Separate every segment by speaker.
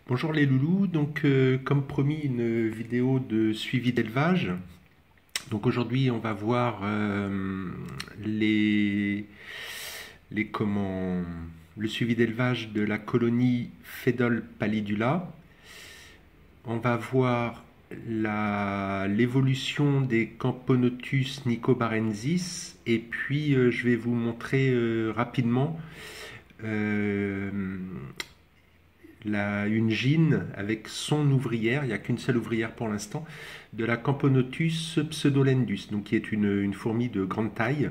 Speaker 1: Bonjour les loulous, donc comme promis une vidéo de suivi d'élevage. Donc aujourd'hui on va voir les comment le suivi d'élevage de la colonie Phédole pallidula. On va voir l'évolution des Camponotus nicobarensis et puis je vais vous montrer rapidement euh, une gine avec son ouvrière, il n'y a qu'une seule ouvrière pour l'instant, de la Camponotus pseudolendus, donc qui est une fourmi de grande taille.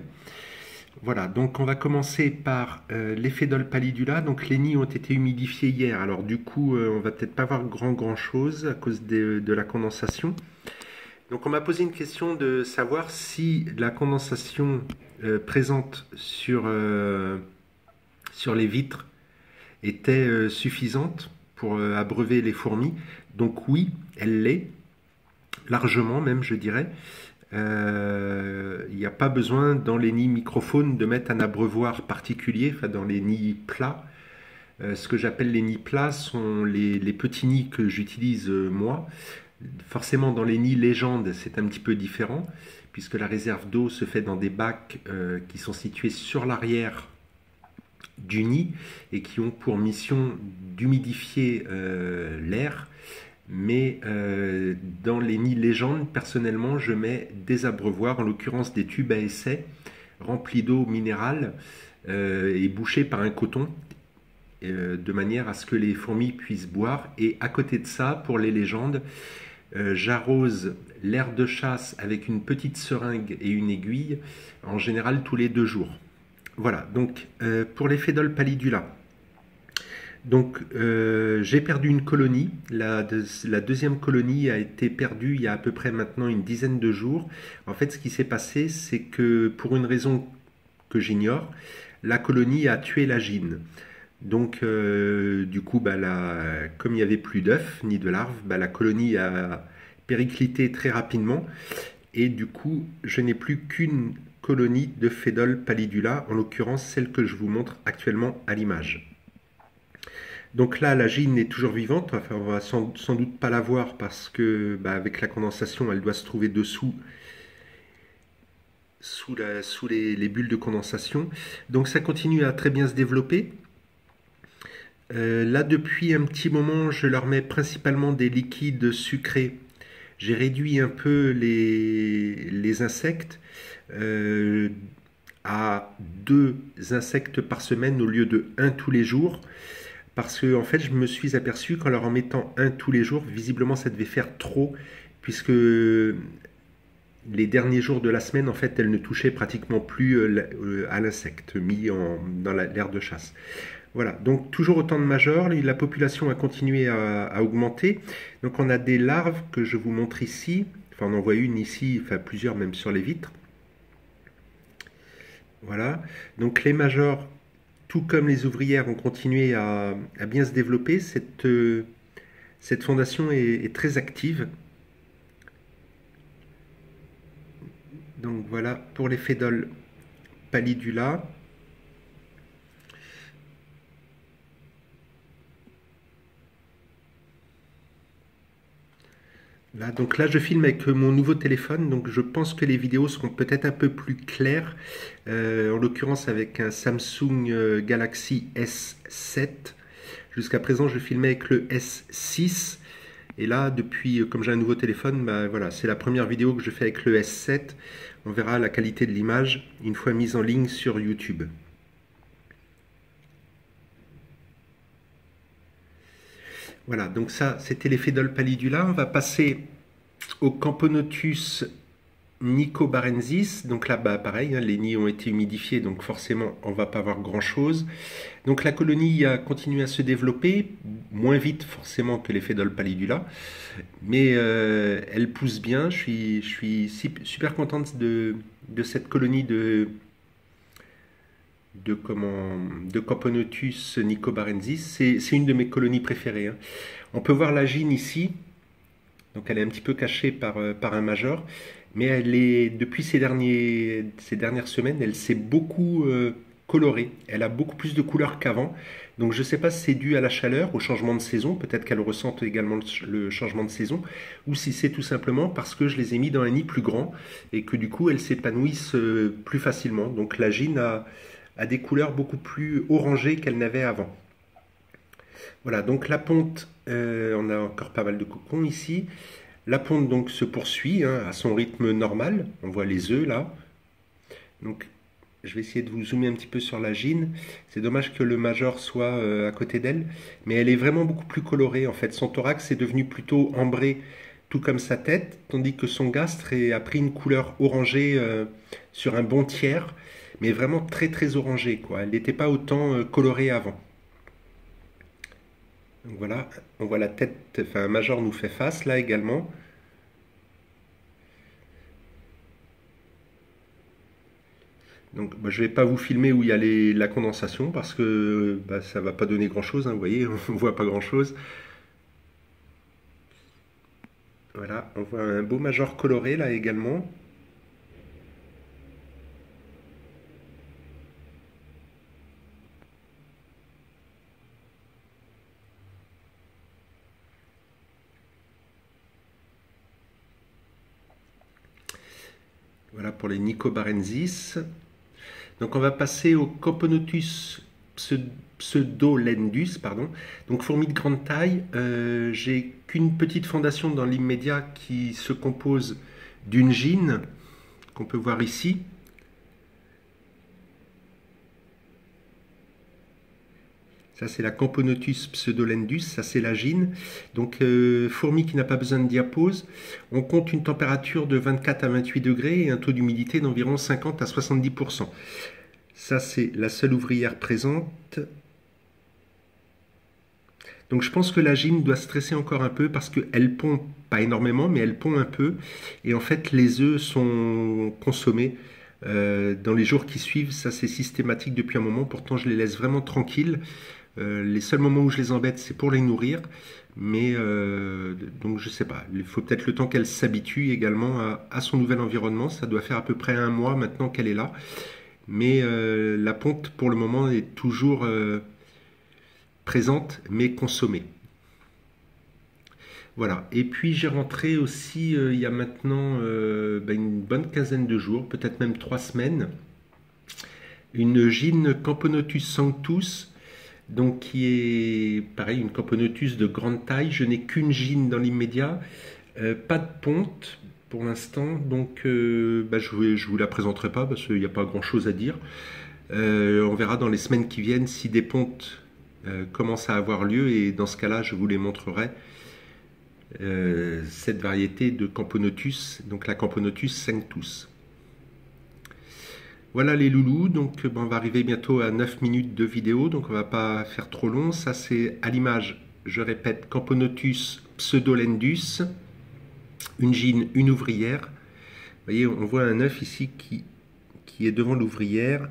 Speaker 1: Voilà, donc on va commencer par l'Ephédole pallidula. Donc les nids ont été humidifiés hier, alors du coup on va peut-être pas voir grand chose à cause de la condensation. Donc on m'a posé une question de savoir si la condensation présente sur les vitres était suffisante pour abreuver les fourmis. Donc oui, elle l'est, largement même je dirais. Il n'y a pas besoin dans les nids microphones de mettre un abreuvoir particulier, enfin dans les nids plats. Ce que j'appelle les nids plats sont les petits nids que j'utilise moi. Forcément dans les nids légendes c'est un petit peu différent, puisque la réserve d'eau se fait dans des bacs qui sont situés sur l'arrière du nid et qui ont pour mission d'humidifier l'air. Mais dans les nids légendes, personnellement, je mets des abreuvoirs, en l'occurrence des tubes à essai remplis d'eau minérale et bouchés par un coton, de manière à ce que les fourmis puissent boire. Et à côté de ça, pour les légendes, j'arrose l'air de chasse avec une petite seringue et une aiguille, en général tous les 2 jours. Voilà, donc pour les Phédole pallidula, donc j'ai perdu une colonie. La deuxième colonie a été perdue il y a à peu près maintenant une dizaine de jours. En fait, ce qui s'est passé, c'est que pour une raison que j'ignore, la colonie a tué la gine. Donc du coup, comme il n'y avait plus d'œufs ni de larves, la colonie a périclité très rapidement. Et du coup, je n'ai plus qu'une colonie de Phédole pallidula, en l'occurrence celle que je vous montre actuellement à l'image. Donc là, la gine est toujours vivante, enfin, on va sans doute pas la voir parce que avec la condensation, elle doit se trouver dessous, sous les bulles de condensation. Donc ça continue à très bien se développer. Là, depuis un petit moment, je leur mets principalement des liquides sucrés. J'ai réduit un peu les insectes à 2 insectes par semaine au lieu de 1 tous les jours. Parce que en fait, je me suis aperçu qu'en leur en mettant 1 tous les jours, visiblement ça devait faire trop, puisque les derniers jours de la semaine, en fait, elles ne touchaient pratiquement plus à l'insecte mis dans l'aire de chasse. Voilà, donc toujours autant de majors, la population a continué à augmenter. Donc on a des larves que je vous montre ici, enfin on en voit une ici, enfin plusieurs même sur les vitres. Voilà, donc les majors, tout comme les ouvrières, ont continué à bien se développer. Cette fondation est très active. Donc voilà pour les Phédole pallidula. Là, donc là, je filme avec mon nouveau téléphone, donc je pense que les vidéos seront peut-être un peu plus claires, en l'occurrence avec un Samsung Galaxy S7. Jusqu'à présent, je filmais avec le S6, et là, depuis, comme j'ai un nouveau téléphone, voilà, c'est la première vidéo que je fais avec le S7. On verra la qualité de l'image une fois mise en ligne sur YouTube. Voilà, donc ça, c'était les Phédole pallidula. On va passer au Camponotus nicobarensis. Donc là, pareil, hein, les nids ont été humidifiés, donc forcément, on ne va pas voir grand-chose. Donc la colonie a continué à se développer, moins vite forcément que les Phédole pallidula, mais elle pousse bien. Je suis super contente de cette colonie de Camponotus nicobarensis. C'est une de mes colonies préférées, hein. On peut voir la gine ici, donc elle est un petit peu cachée par un major, mais elle est, depuis ces dernières semaines, elle s'est beaucoup colorée. Elle a beaucoup plus de couleurs qu'avant. Donc je ne sais pas si c'est dû à la chaleur, au changement de saison, peut-être qu'elle ressent également le changement de saison, ou si c'est tout simplement parce que je les ai mis dans un nid plus grand et que du coup elles s'épanouissent plus facilement. Donc la gine a des couleurs beaucoup plus orangées qu'elle n'avait avant. Voilà, donc la ponte, on a encore pas mal de cocons ici. La ponte donc se poursuit hein, à son rythme normal. On voit les œufs là. Donc je vais essayer de vous zoomer un petit peu sur la gine. C'est dommage que le major soit à côté d'elle, mais elle est vraiment beaucoup plus colorée en fait. Son thorax est devenu plutôt ambré, tout comme sa tête, tandis que son gastre a pris une couleur orangée sur un bon tiers, mais vraiment très très orangée quoi. Elle n'était pas autant colorée avant. Donc voilà, on voit la tête, enfin un major nous fait face là également. Donc bah, je ne vais pas vous filmer où il y a la condensation parce que bah, ça ne va pas donner grand chose, hein, vous voyez, on ne voit pas grand chose. Voilà, on voit un beau major coloré là également. Voilà pour les Nicobarensis. Donc on va passer au Camponotus pseudolendus, pardon. Donc fourmi de grande taille. J'ai qu'une petite fondation dans l'immédiat qui se compose d'une gine qu'on peut voir ici. Ça c'est la Camponotus pseudolendus, ça c'est la gine. Donc fourmi qui n'a pas besoin de diapause. On compte une température de 24 à 28 degrés et un taux d'humidité d'environ 50 à 70%. Ça c'est la seule ouvrière présente. Donc je pense que la gine doit stresser encore un peu parce qu'elle pond pas énormément, mais elle pond un peu. Et en fait les œufs sont consommés dans les jours qui suivent. Ça c'est systématique depuis un moment, pourtant je les laisse vraiment tranquilles. Les seuls moments où je les embête, c'est pour les nourrir. Mais donc je sais pas, il faut peut-être le temps qu'elle s'habitue également à son nouvel environnement. Ça doit faire à peu près un mois maintenant qu'elle est là. Mais la ponte pour le moment est toujours présente mais consommée. Voilà, et puis j'ai rentré aussi il y a maintenant une bonne quinzaine de jours, peut-être même 3 semaines, une gine Camponotus sanctus, donc qui est pareil, une Camponotus de grande taille. Je n'ai qu'une gine dans l'immédiat, pas de ponte pour l'instant, donc je vous la présenterai pas parce qu'il n'y a pas grand chose à dire. On verra dans les semaines qui viennent si des pontes commencent à avoir lieu, et dans ce cas-là je vous les montrerai. Cette variété de Camponotus, donc la Camponotus sanctus. Voilà les loulous, donc on va arriver bientôt à 9 minutes de vidéo, donc on va pas faire trop long. Ça c'est à l'image, je répète, Camponotus pseudolendus, une gine, une ouvrière. Vous voyez, on voit un œuf ici qui est devant l'ouvrière.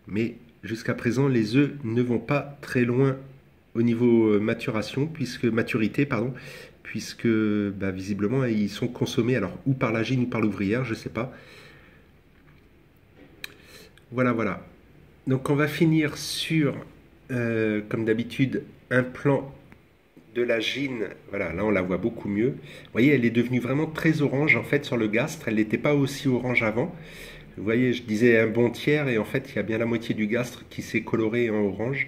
Speaker 1: Mais jusqu'à présent, les œufs ne vont pas très loin au niveau maturité, puisque visiblement ils sont consommés, alors ou par la gine ou par l'ouvrière, je ne sais pas. Voilà, voilà. Donc on va finir sur, comme d'habitude, un plan de la gine. Voilà, là on la voit beaucoup mieux. Vous voyez, elle est devenue vraiment très orange en fait sur le gastre. Elle n'était pas aussi orange avant. Vous voyez, je disais un bon tiers, et en fait, il y a bien la moitié du gastre qui s'est coloré en orange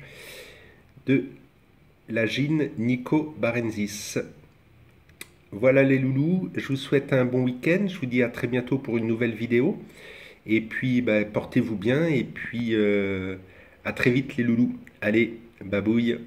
Speaker 1: de la gine Nicobarensis. Voilà les loulous, je vous souhaite un bon week-end, je vous dis à très bientôt pour une nouvelle vidéo. Et puis, portez-vous bien, et puis à très vite les loulous. Allez, babouille.